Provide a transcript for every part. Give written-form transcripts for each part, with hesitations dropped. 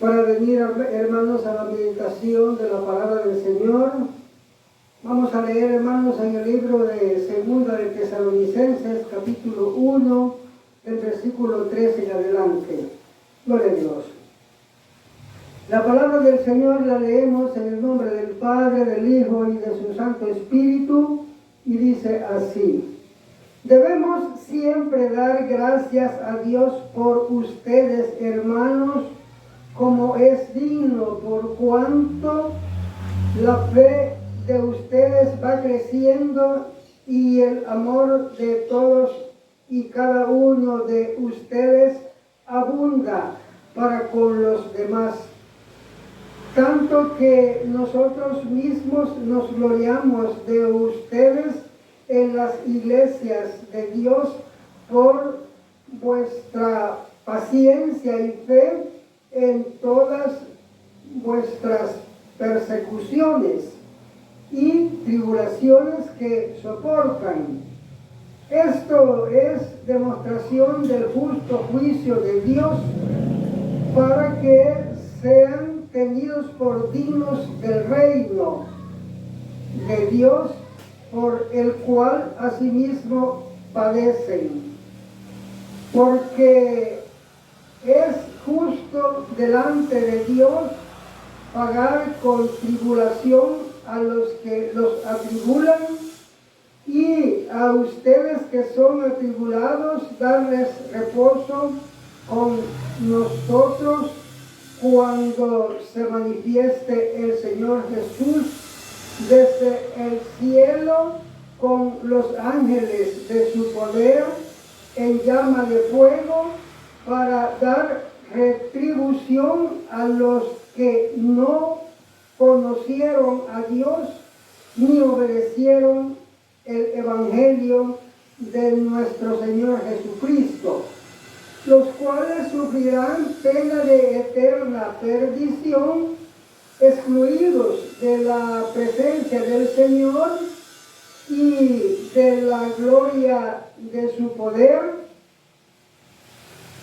para venir, hermanos, a la meditación de la palabra del Señor. Vamos a leer, hermanos, en el libro de Segunda de Tesalonicenses, capítulo 1, el versículo 13 en adelante. Gloria a Dios. La palabra del Señor la leemos en el nombre del Padre, del Hijo y de su Santo Espíritu, y dice así: debemos siempre dar gracias a Dios por ustedes, hermanos, como es digno, por cuanto la fe de ustedes va creciendo y el amor de todos y cada uno de ustedes abunda para con los demás. Tanto que nosotros mismos nos gloriamos de ustedes en las iglesias de Dios por vuestra paciencia y fe en todas vuestras persecuciones y tribulaciones que soportan. Esto es demostración del justo juicio de Dios, para que sean tenidos por dignos del reino de Dios, por el cual asimismo padecen. Porque es justo delante de Dios pagar con tribulación a los que los atribulan, y a ustedes que son atribulados darles reposo con nosotros cuando se manifieste el Señor Jesús desde el cielo con los ángeles de su poder en llama de fuego, para dar retribución a los que no conocieron a Dios ni obedecieron el Evangelio de nuestro Señor Jesucristo, los cuales sufrirán pena de eterna perdición, excluidos de la presencia del Señor y de la gloria de su poder,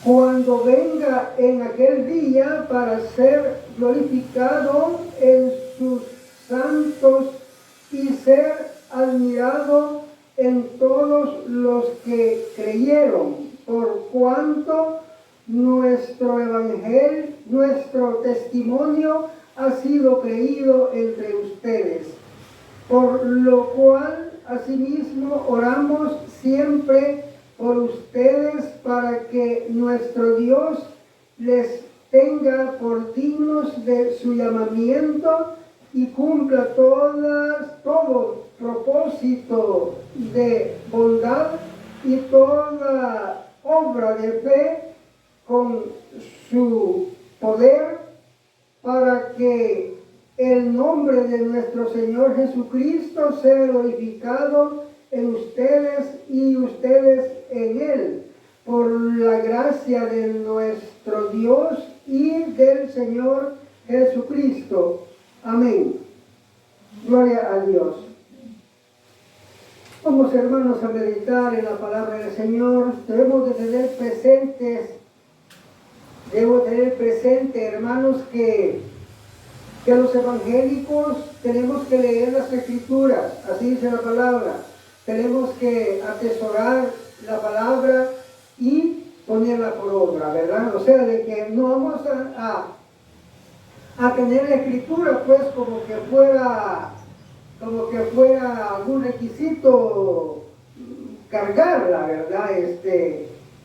cuando venga en aquel día para ser glorificado en sus santos y ser admirado en todos los que creyeron, por cuanto nuestro evangelio, nuestro testimonio ha sido creído entre ustedes, por lo cual asimismo oramos siempre por ustedes, para que nuestro Dios les tenga por dignos de su llamamiento y cumpla todo propósito de bondad y toda obra de fe con su poder, para que el nombre de nuestro Señor Jesucristo sea glorificado en ustedes y ustedes en Él, por la gracia de nuestro Dios y del Señor Jesucristo. Amén. Gloria a Dios. Vamos, hermanos, a meditar en la palabra del Señor. Debo tener presente, hermanos, que los evangélicos tenemos que leer las Escrituras, así dice la palabra. Tenemos que atesorar la palabra y ponerla por obra, ¿verdad? O sea, de que no vamos a tener la Escritura pues como que fuera algún requisito cargarla, ¿verdad?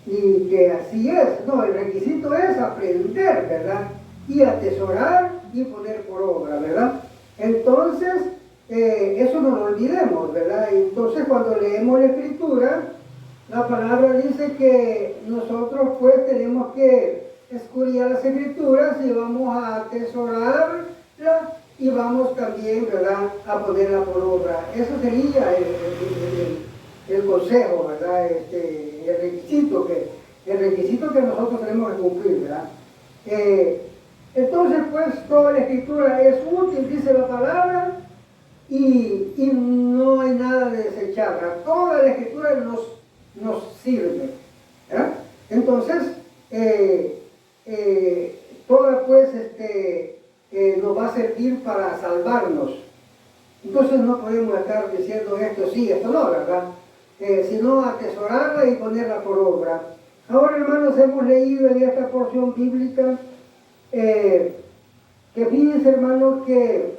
Y que así es. No, el requisito es aprender, ¿verdad? Y atesorar y poner por obra, ¿verdad? Entonces, eso no lo olvidemos, ¿verdad? Entonces, cuando leemos la Escritura, la palabra dice que nosotros pues tenemos que escudriñar las Escrituras y vamos a atesorarla y vamos también, ¿verdad?, a ponerla por obra. Eso sería el consejo, ¿verdad? El requisito que nosotros tenemos que cumplir, ¿verdad? Entonces, pues, toda la Escritura es útil, dice la palabra, y no hay nada de desecharla. Toda la Escritura nos sirve, ¿verdad? Entonces, toda pues servir para salvarnos. Entonces no podemos estar diciendo esto sí, esto no, ¿verdad? Sino atesorarla y ponerla por obra. Ahora, hermanos, hemos leído en esta porción bíblica que fíjense, hermanos, que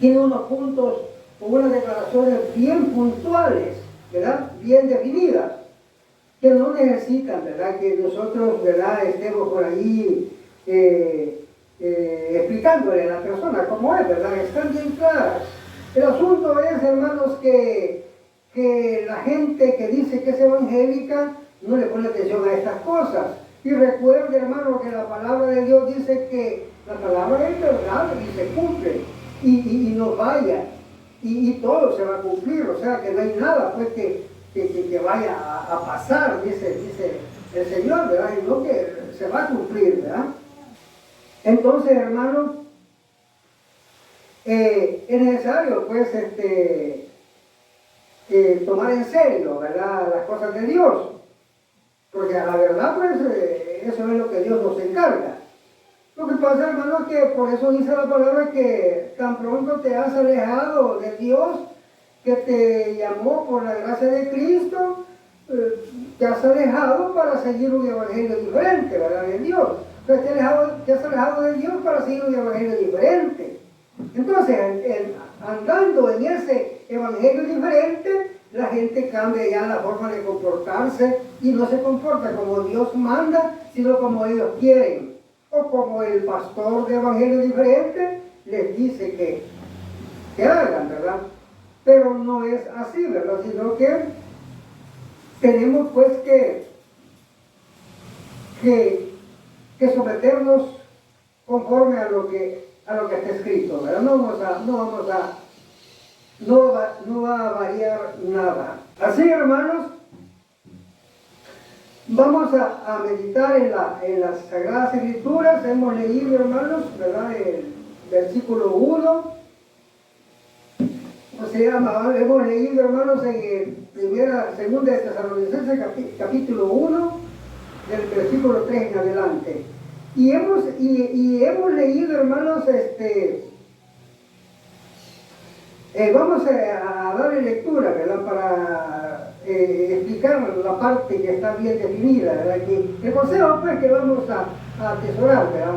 tiene unos puntos o unas declaraciones bien puntuales, ¿verdad? Bien definidas, que no necesitan, ¿verdad? Que nosotros, ¿verdad? Estemos por ahí explicándole a la persona cómo es, ¿verdad? Están bien claras. El asunto es, hermanos, que la gente que dice que es evangélica no le pone atención a estas cosas. Y recuerde, hermano, que la palabra de Dios dice que la palabra es verdad y se cumple y no falla y todo se va a cumplir. O sea que no hay nada pues que vaya a pasar, dice el Señor, ¿verdad? Y no que se va a cumplir, ¿verdad? Entonces, hermano, es necesario pues tomar en serio, ¿verdad?, las cosas de Dios, porque a la verdad pues eso es lo que Dios nos encarga. Lo que pasa, hermano, es que por eso dice la palabra que tan pronto te has alejado de Dios, que te llamó por la gracia de Cristo, te has alejado para seguir un evangelio diferente, ¿verdad?, de Dios. Entonces te has alejado de Dios para seguir un evangelio diferente. Entonces, andando en ese evangelio diferente, la gente cambia ya la forma de comportarse y no se comporta como Dios manda, sino como ellos quieren. O como el pastor de evangelio diferente les dice que hagan, ¿verdad? Pero no es así, ¿verdad? Sino que tenemos pues que someternos conforme a lo que está escrito, ¿verdad? No va a variar nada. Así, hermanos, vamos a meditar en las Sagradas Escrituras. Hemos leído, hermanos, ¿verdad?, el versículo 1. Hemos leído, hermanos, en segunda de Tesalonicenses, capítulo 1, del versículo 3 en adelante. Y hemos leído, hermanos, vamos a darle lectura, ¿verdad?, para explicar la parte que está bien definida, ¿verdad? El consejo, pues, que vamos a atesorar, ¿verdad?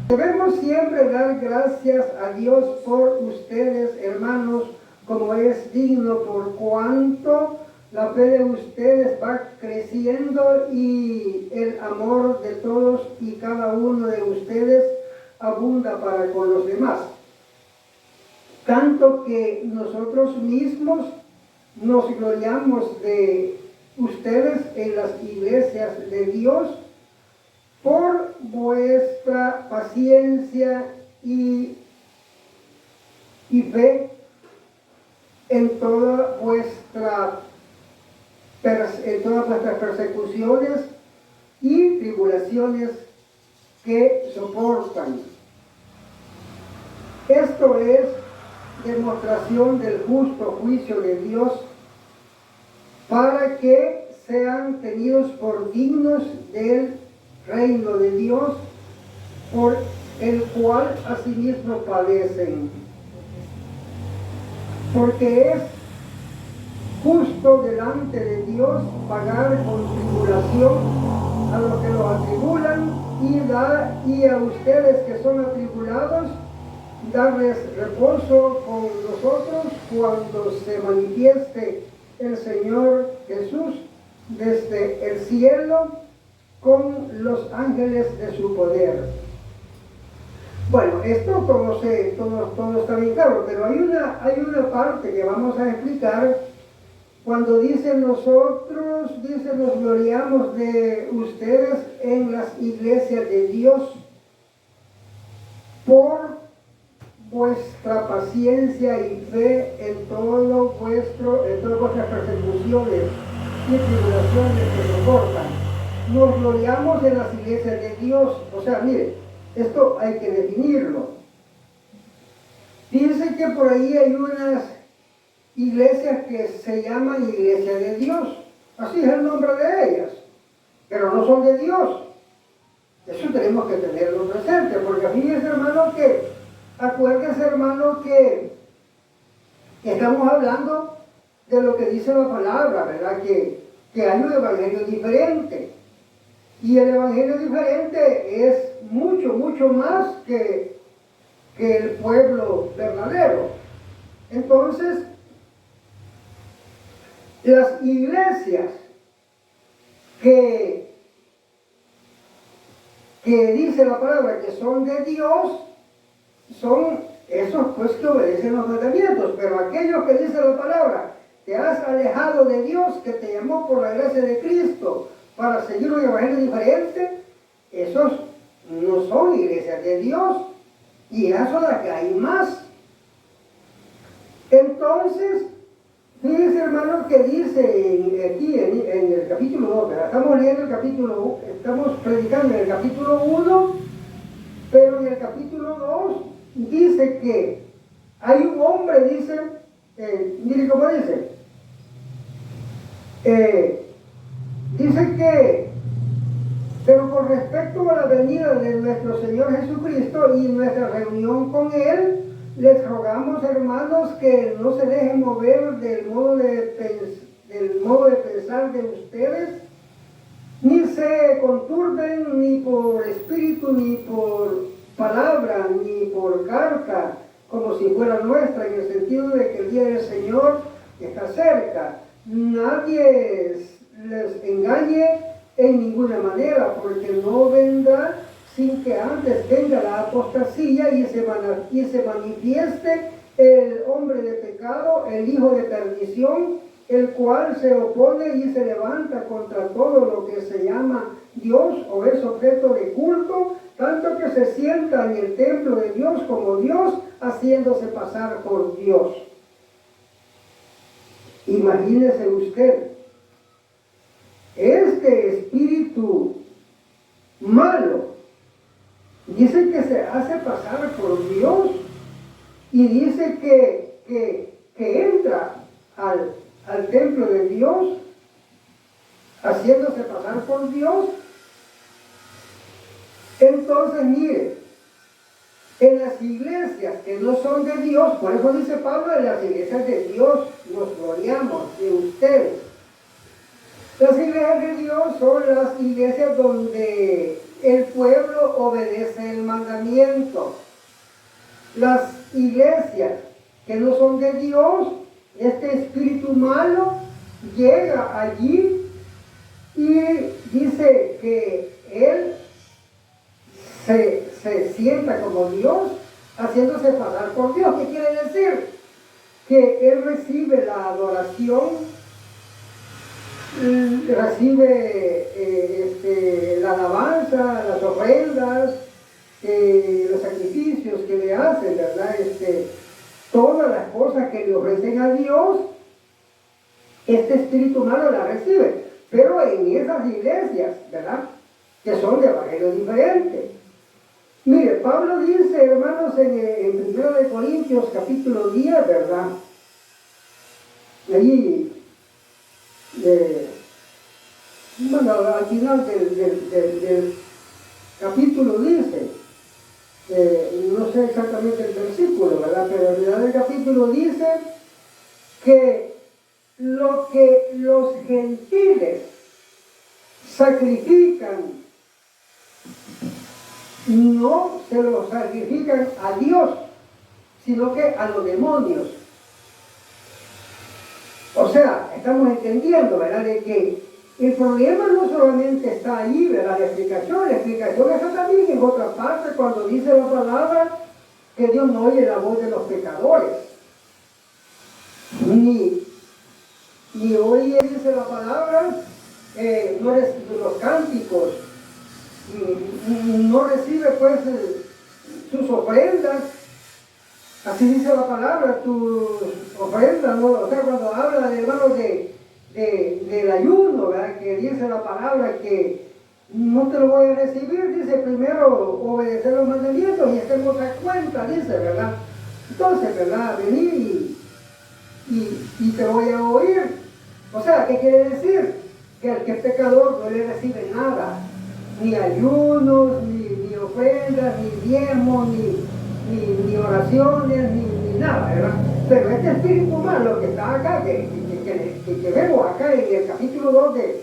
Debemos siempre dar gracias a Dios por ustedes, hermanos, como es digno, por cuanto la fe de ustedes va creciendo y el amor de todos y cada uno de ustedes abunda para con los demás. Tanto que nosotros mismos nos gloriamos de ustedes en las iglesias de Dios por vuestra paciencia y fe en todas vuestras persecuciones y tribulaciones que soportan. Esto es demostración del justo juicio de Dios, para que sean tenidos por dignos del reino de Dios, por el cual asimismo padecen. Porque es justo delante de Dios pagar con tribulación a los que los atribulan y a ustedes que son atribulados, darles reposo con nosotros cuando se manifieste el Señor Jesús desde el cielo con los ángeles de su poder. Bueno, esto todo está bien claro, pero hay una parte que vamos a explicar cuando dice nosotros, nos gloriamos de ustedes en las iglesias de Dios por vuestra paciencia y fe en todas vuestras persecuciones y tribulaciones que soportan. Nos gloriamos en las iglesias de Dios. O sea, mire, esto hay que definirlo. Fíjense que por ahí hay unas iglesias que se llaman Iglesia de Dios. Así es el nombre de ellas. Pero no son de Dios. Eso tenemos que tenerlo presente, porque fíjense, hermano, que acuérdense, hermano, que estamos hablando de lo que dice la palabra, ¿verdad? Que hay un evangelio diferente. Y el evangelio diferente es mucho, mucho más que el pueblo verdadero. Entonces, las iglesias que dice la palabra que son de Dios, son esos pues que obedecen los mandamientos. Pero aquellos que dice la palabra, te has alejado de Dios, que te llamó por la gracia de Cristo para seguir un evangelio diferente, esos no son iglesias de Dios, y eso es la que hay más. Entonces, fíjense, hermano, que dice aquí en el capítulo 2, ¿verdad? Estamos leyendo el capítulo 1, estamos predicando en el capítulo 1, pero en el capítulo 2 dice que hay un hombre, dice, mire cómo dice, dice que, pero con respecto a la venida de nuestro Señor Jesucristo y nuestra reunión con Él, les rogamos, hermanos, que no se dejen mover del modo de pensar de ustedes, ni se conturben ni por espíritu, ni por palabra, ni por carta, como si fuera nuestra, en el sentido de que el día del Señor está cerca. Nadie les engañe en ninguna manera, porque no vendrá sin que antes venga la apostasía y se manifieste el hombre de pecado, el hijo de perdición, el cual se opone y se levanta contra todo lo que se llama Dios o es objeto de culto, tanto que se sienta en el templo de Dios como Dios, haciéndose pasar por Dios. Imagínese usted, este espíritu malo dice que se hace pasar por Dios y dice que entra al templo de Dios haciéndose pasar por Dios. Entonces, mire, en las iglesias que no son de Dios, por eso dice Pablo, en las iglesias de Dios nos gloriamos de ustedes. Las iglesias de Dios son las iglesias donde el pueblo obedece el mandamiento. Las iglesias que no son de Dios, este espíritu malo llega allí y dice que él se sienta como Dios, haciéndose pasar por Dios. ¿Qué quiere decir? Que él recibe la adoración, recibe la alabanza, las ofrendas, los sacrificios que le hacen, ¿verdad? Todas las cosas que le ofrecen a Dios, este espíritu malo la recibe. Pero en esas iglesias, ¿verdad?, que son de evangelio diferente. Mire, Pablo dice, hermanos, en 1 Corintios capítulo 10, ¿verdad? Allí, bueno, al final del capítulo dice, no sé exactamente el versículo, ¿verdad? Pero al final del capítulo dice que lo que los gentiles sacrifican, no se lo sacrifican a Dios, sino que a los demonios. O sea, estamos entendiendo, ¿verdad?, de que el problema no solamente está ahí, ¿verdad?, la explicación está también en otra parte, cuando dice la palabra que Dios no oye la voz de los pecadores, ni oye, dice la palabra, no recibe los cánticos, no recibe pues sus ofrendas. Así dice la palabra, tus ofrendas, ¿no? O sea, cuando habla de, hermanos, del ayuno, ¿verdad?, que dice la palabra que no te lo voy a recibir, dice primero obedecer los mandamientos y hacer otra cuenta, dice, ¿verdad? Entonces, ¿verdad?, vení y te voy a oír. O sea, ¿qué quiere decir? Que el que es pecador no le recibe nada, ni ayunos, ni ofrendas, ni diezmos, ni ni oraciones, ni nada, ¿verdad? Pero este espíritu malo que está acá, que vemos acá en el capítulo 2 de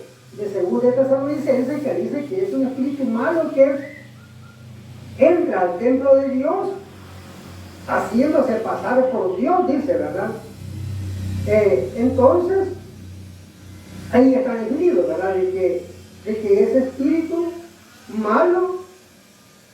2 de Tesalonicenses, que dice que es un espíritu malo que entra al templo de Dios haciéndose pasar por Dios, dice, ¿verdad? Entonces, ahí está definido, ¿verdad? De que ese espíritu malo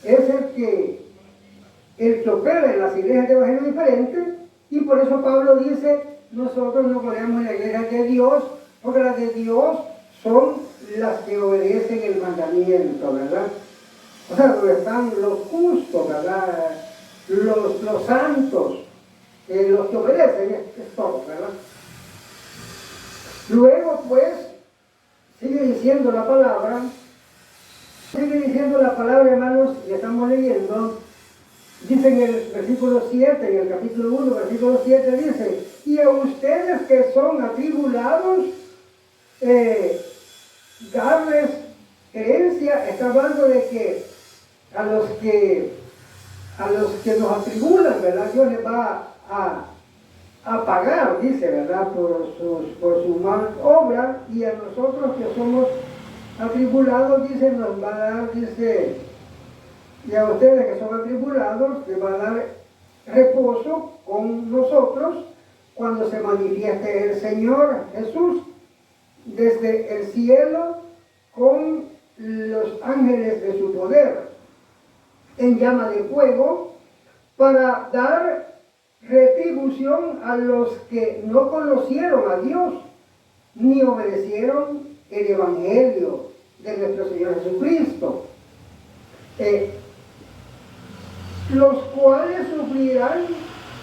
es el que opera en las iglesias de evangelio diferentes, y por eso Pablo dice, nosotros no ponemos en la iglesia de Dios, porque las de Dios son las que obedecen el mandamiento, ¿verdad? O sea, donde están los justos, ¿verdad? Los santos, los que obedecen, es todo, ¿verdad? Luego, pues, sigue diciendo la palabra, hermanos, y estamos leyendo, dice en el versículo 7, en el capítulo 1, versículo 7, dice, y a ustedes que son atribulados, darles herencia. Está hablando de que a los que nos atribulan, ¿verdad? Dios les va a pagar, dice, ¿verdad? Por su mal obra, y a nosotros que somos atribulados, dice, nos va a dar, dice, y a ustedes que son atribulados, les va a dar reposo con nosotros cuando se manifieste el Señor Jesús desde el cielo con los ángeles de su poder en llama de fuego, para dar retribución a los que no conocieron a Dios ni obedecieron el evangelio de nuestro Señor Jesucristo, los cuales sufrirán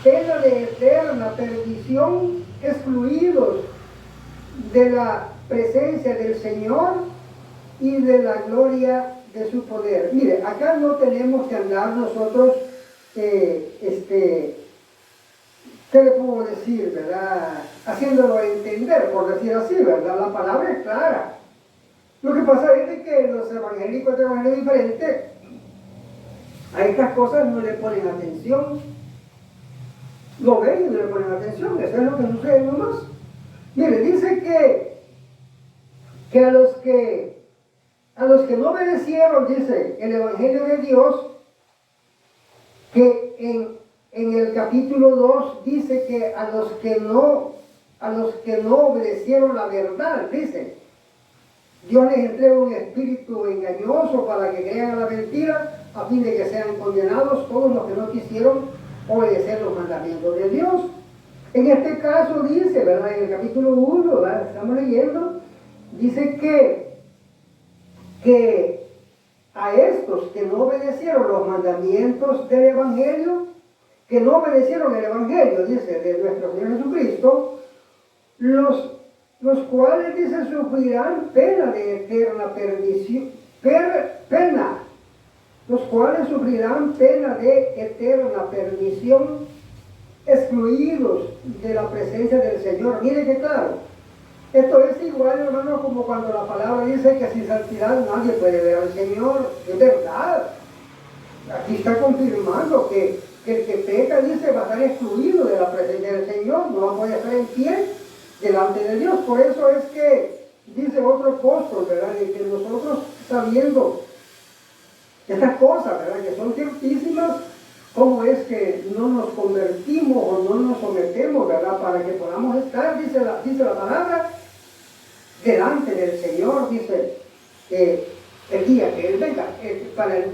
pena de eterna perdición, excluidos de la presencia del Señor y de la gloria de su poder. Mire, acá no tenemos que andar nosotros, ¿qué le puedo decir, verdad? Haciéndolo entender, por decir así, ¿verdad? La palabra es clara. Lo que pasa es de que los evangélicos de evangelio diferente a estas cosas no le ponen atención. Lo ven y no le ponen atención. Eso es lo que sucede nomás. Mire, dice que a los que no obedecieron, dice el evangelio de Dios, que en el capítulo 2 dice que a los que no obedecieron la verdad, dice, Dios les entrega un espíritu engañoso para que crean la mentira, a fin de que sean condenados todos los que no quisieron obedecer los mandamientos de Dios. En este caso dice, ¿verdad? En el capítulo 1, ¿verdad? Estamos leyendo, dice que a estos que no obedecieron los mandamientos del evangelio, que no obedecieron el evangelio, dice, de nuestro Señor Jesucristo, los cuales, dice, sufrirán pena de eterna perdición, los cuales sufrirán pena de eterna perdición, excluidos de la presencia del Señor. Mire que claro, esto es igual, hermano, como cuando la palabra dice que sin santidad nadie puede ver al Señor. Es verdad. Aquí está confirmando que el que peca, dice, va a estar excluido de la presencia del Señor, no va a poder estar en pie delante de Dios. Por eso es que dice otro apóstol, ¿verdad? De que nosotros, sabiendo estas cosas, ¿verdad?, que son ciertísimas, cómo es que no nos convertimos o no nos sometemos, ¿verdad?, para que podamos estar, dice la palabra, delante del Señor, dice, el día que Él venga,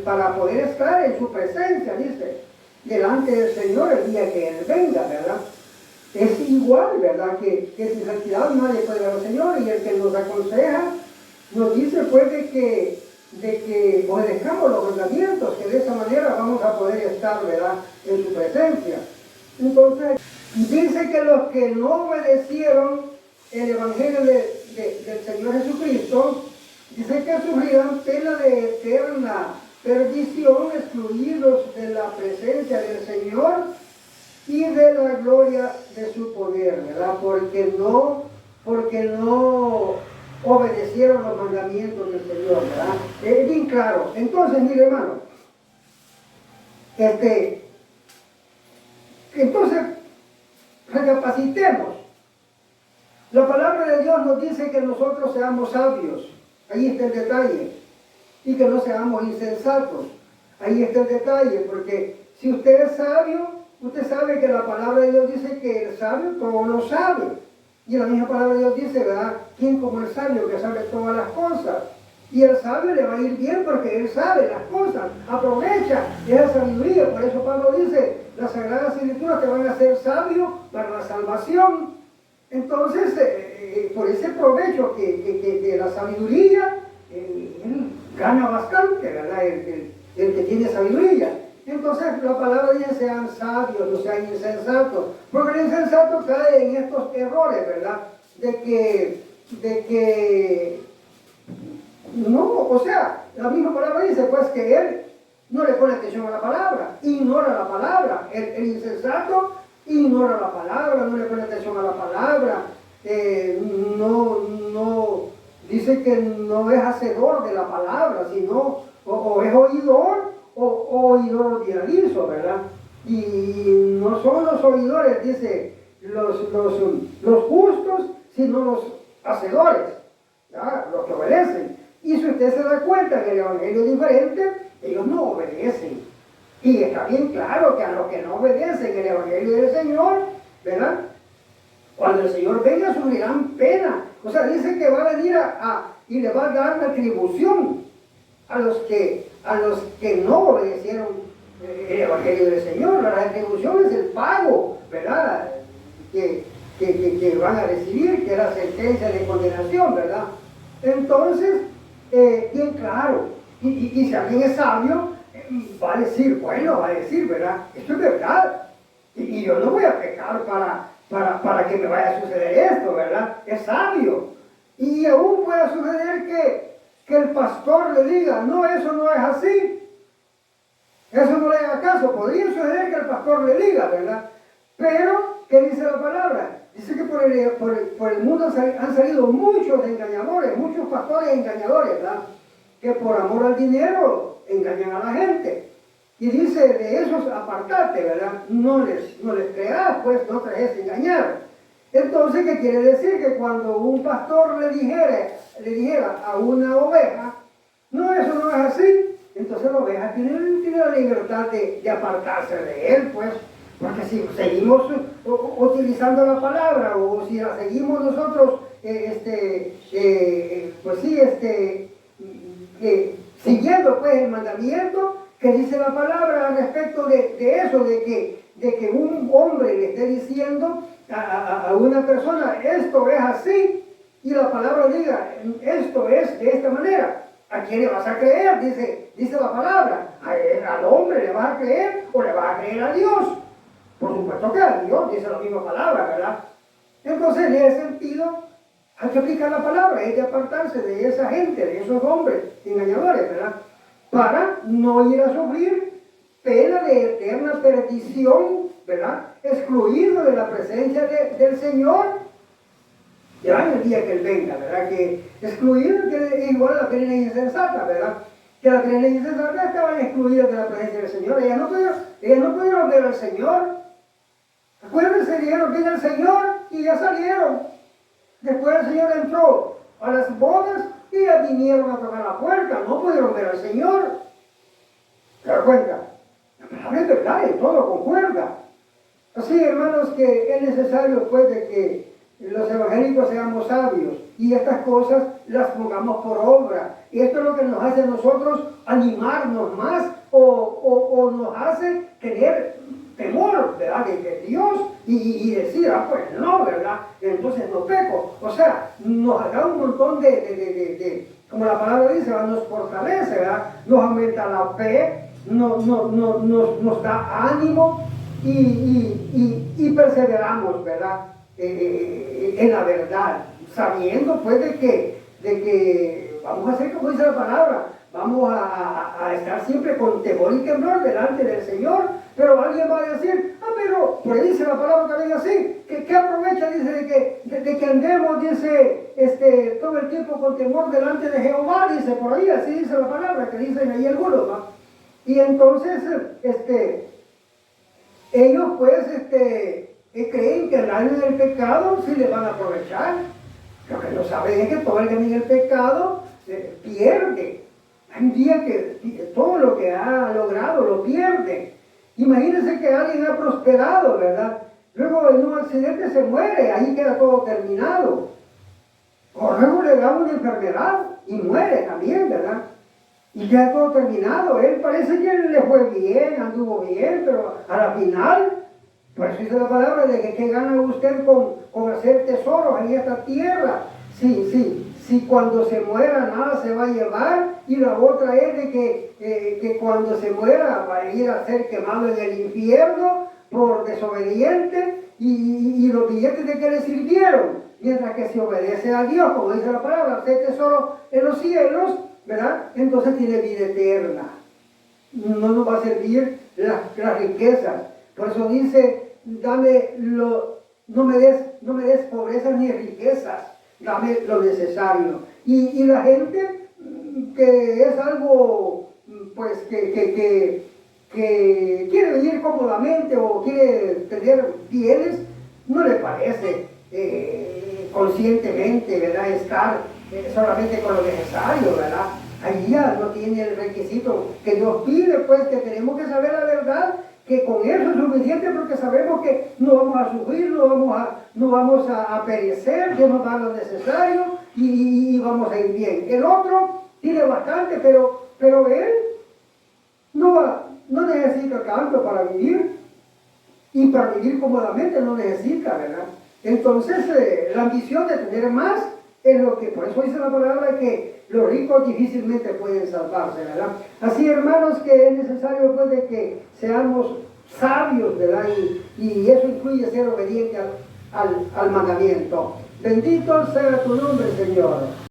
para poder estar en su presencia, dice, delante del Señor el día que Él venga, ¿verdad? Es igual, ¿verdad?, que sin santidad nadie puede ver al Señor, y el que nos aconseja nos dice, pues, de que obedezcamos los mandamientos, que de esa manera vamos a poder estar, ¿verdad?, en su presencia. Entonces, dice que los que no obedecieron el evangelio del Señor Jesucristo, dice que sufrirán pena de eterna perdición, excluidos de la presencia del Señor y de la gloria de su poder, ¿verdad? Porque no obedecieron los mandamientos del Señor, ¿verdad? Es bien claro. Entonces, mire, hermano, Entonces, recapacitemos. La palabra de Dios nos dice que nosotros seamos sabios. Ahí está el detalle. Y que no seamos insensatos. Ahí está el detalle, porque si usted es sabio, usted sabe que la palabra de Dios dice que el sabio todo lo sabe. Y la misma palabra de Dios dice, ¿verdad? ¿Quién como el sabio que sabe todas las cosas? Y el sabio le va a ir bien porque él sabe las cosas, aprovecha esa sabiduría. Por eso Pablo dice, las Sagradas Escrituras te van a hacer sabio para la salvación. Entonces, por ese provecho que la sabiduría, él gana bastante, ¿verdad? El que tiene sabiduría. Entonces la palabra dice, sean sabios, no sean insensatos. Porque el insensato cae en estos errores, ¿verdad? De que no, o sea, la misma palabra dice, pues que él no le pone atención a la palabra, ignora la palabra. El insensato ignora la palabra, no le pone atención a la palabra, dice que no es hacedor de la palabra, sino o es oidor o oidor olvidadizo, ¿verdad? Y no son los oidores, dice, los justos, sino los hacedores, ¿ya? Los que obedecen. Y si usted se da cuenta que el evangelio es diferente, ellos no obedecen. Y está bien claro que a los que no obedecen el evangelio del Señor, ¿verdad? Cuando el Señor venga sufrirán pena. O sea, dice que va a venir y le va a dar la retribución a los que no obedecieron el evangelio del Señor. La retribución es el pago, ¿verdad? Que van a recibir, que es la sentencia de condenación, ¿verdad? Entonces, bien claro. Y si alguien es sabio, va a decir, ¿verdad? Esto es verdad. Y yo no voy a pecar para que me vaya a suceder esto, ¿verdad? Es sabio. Y aún puede suceder que el pastor le diga, no, eso no es así. Eso no le haga caso. Podría suceder que el pastor le diga, ¿verdad? Pero, ¿qué dice la palabra? Dice que por el mundo han salido muchos engañadores, muchos pastores engañadores, ¿verdad? Que por amor al dinero engañan a la gente. Y dice, de esos apartate, ¿verdad? No les creas, pues no te dejes engañar. Entonces, ¿qué quiere decir? Que cuando un pastor le dijera a una oveja, no, eso no es así, entonces la oveja tiene la libertad de apartarse de él, pues. Porque si seguimos utilizando la palabra o si la seguimos nosotros, siguiendo pues el mandamiento que dice la palabra respecto de eso, de que un hombre le esté diciendo a una persona, esto es así, y la palabra diga, esto es de esta manera. ¿A quién le vas a creer? Dice la palabra. ¿Al hombre le vas a creer o le vas a creer a Dios? Por supuesto que a Dios, dice la misma palabra, ¿verdad? Entonces, en ese sentido, hay que aplicar la palabra, hay que apartarse de esa gente, de esos hombres engañadores, ¿verdad? Para no ir a sufrir pena de eterna perdición, ¿verdad? Excluido de la presencia del Señor, ya en el día que Él venga, ¿verdad? Que excluido que igual la pena insensata, ¿verdad? Que la pena insensata estaban excluidas de la presencia del Señor. Ellas no pudieron ver al Señor. Acuérdense, dijeron, viene el Señor, y ya salieron. Después el Señor entró a las bodas y ya vinieron a tocar la puerta. No pudieron ver al Señor. ¿Se dan cuenta? La palabra es verdad, y todo concuerda. Así, hermanos, que es necesario, pues, de que los evangélicos seamos sabios y estas cosas las pongamos por obra. Y esto es lo que nos hace a nosotros animarnos más o nos hace tener temor, ¿verdad? De Dios y decir, pues no, ¿verdad? Entonces no peco. O sea, nos da un montón como la palabra dice, ¿verdad? Nos fortalece, ¿verdad? Nos aumenta la fe, nos da ánimo y perseveramos, ¿verdad? En la verdad, sabiendo pues de que vamos a hacer como dice la palabra, vamos a estar siempre con temor y temblor delante del Señor. Pero alguien va a decir, pero por ahí dice la palabra también así, que aprovecha, dice, de que andemos, dice, todo el tiempo con temor delante de Jehová, dice, por ahí, así dice la palabra, que dicen ahí algunos, ¿no? Y entonces, ellos pues creen que el año del pecado sí le van a aprovechar. Lo que no saben es que todo el que vive en el pecado pierde. Hay un día que todo lo que ha logrado lo pierde. Imagínense que alguien ha prosperado, ¿verdad? Luego en un accidente se muere, ahí queda todo terminado. O luego le da una enfermedad y muere también, ¿verdad? Y queda todo terminado. Él parece que le fue bien, anduvo bien, pero a la final, por eso dice la palabra de que ¿qué gana usted con hacer tesoros en esta tierra? Si cuando se muera nada se va a llevar, y la otra es de que cuando se muera va a ir a ser quemado en el infierno por desobediente, y los billetes de que le sirvieron, mientras que si obedece a Dios, como dice la palabra, hacer tesoro en los cielos, ¿verdad? Entonces tiene vida eterna. No nos va a servir las riquezas. Por eso dice, no me des pobrezas ni riquezas, dame lo necesario. Y la gente que es algo, pues, que quiere vivir cómodamente o quiere tener bienes, no le parece conscientemente, ¿verdad?, estar solamente con lo necesario, ¿verdad? Ahí ya no tiene el requisito que Dios pide, pues, que tenemos que saber la verdad, que con eso es suficiente, porque sabemos que no vamos a sufrir, no vamos a perecer, Dios nos da lo necesario y vamos a ir bien. El otro tiene bastante, pero él no necesita tanto para vivir, y para vivir cómodamente no necesita, ¿verdad? Entonces, la ambición de tener más es lo que, por eso dice la palabra que los ricos difícilmente pueden salvarse, ¿verdad? Así, hermanos, que es necesario pues de que seamos sabios, ¿verdad? Y eso incluye ser obediente al mandamiento. Bendito sea tu nombre, Señor.